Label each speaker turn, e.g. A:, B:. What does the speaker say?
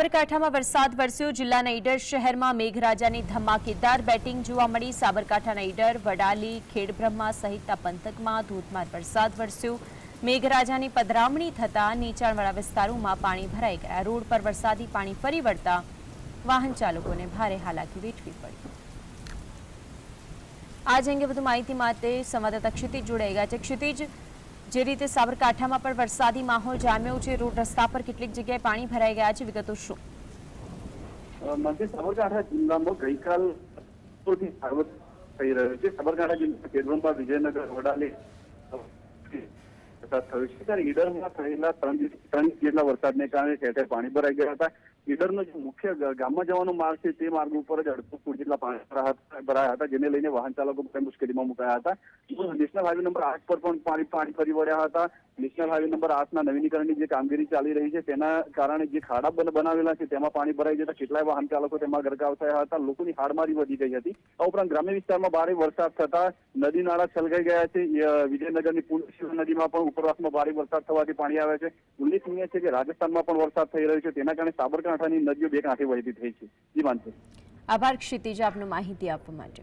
A: સાબરકાંઠામાં વરસાદ વરસ્યો। જિલ્લાના ઈડર શહેરમાં મેઘરાજાની ધમાકેદાર બેટિંગ જોવા મળી। સાબરકાંઠાના ઈડર, વડાલી, ખેડબ્રહ્મા સહિતના પંથકમાં ધોધમાર વરસાદ વરસ્યો। મેઘરાજાની પધરામણી થતાં નીચાણવાળા વિસ્તારોમાં પાણી ભરાઈ ગયા। રોડ પર વરસાદી પાણી ફરી વળતા વાહન ચાલકોને ભારે હાલાકી વેઠવી પડી। આજ અંગે વધુ માહિતી માટે સંવાદદાતા ક્ષિતિજ જોડાઈ ગયા છે। ક્ષિતિજ, જે રીતે સાબરકાંઠામાં પણ વરસાદી માહોલ જામ્યો છે, રોડ રસ્તા પર કેટલીક જગ્યાએ પાણી ભરાઈ ગયા છે, વિગતો શું?
B: સાબરકાંઠા જિલ્લામાં ગઈકાલ થઈ રહ્યો છે। સાબરકાંઠા જિલ્લાના ખેડબ્રહ્મા, વિજયનગર, વડાલી વરસાદ થયો છે ત્યારે ઈડરમાં થયેલા 3 જેટલા વરસાદને કારણે ઠેર ઠેર પાણી ભરાઈ ગયા હતા। ઈડરનો જે મુખ્ય ગામમાં જવાનો માર્ગ છે તે માર્ગ ઉપર જ 2.5 ફૂટ જેટલા પાણી ભરાયા હતા, જેને લઈને વાહન ચાલકો મુશ્કેલીમાં મુકાયા હતા। નેશનલ હાઈવે નંબર 8 પર પણ પાણી ફરી વળ્યા હતા। નેશનલ હાઈવે નંબર 8ના નવીનીકરણની જે કામગીરી ચાલી રહી છે તેના કારણે જે ખાડા બનાવેલા છે તેમાં પાણી ભરાઈ જતા કેટલાય વાહન ચાલકો તેમાં ગરકાવ થયા હતા। લોકોની હાડમારી વધી ગઈ હતી। આ ઉપરાંત ગ્રામ્ય વિસ્તારમાં ભારે વરસાદ થતા નદી નાળા છલકાઈ ગયા છે। વિજયનગરની પૂર્ણ નદીમાં પણ ઉપરવાસમાં ભારે વરસાદ થવાથી પાણી આવે છે। ઉલ્લેખનીય છે કે રાજસ્થાનમાં પણ વરસાદ થઈ રહ્યો છે, તેના કારણે સાબરકાંઠાની નદીઓ બે કાંઠે વહેતી થઈ છે। જી માનશે।
A: આભાર ક્ષિતિજ, આપનું માહિતી આપવા માટે।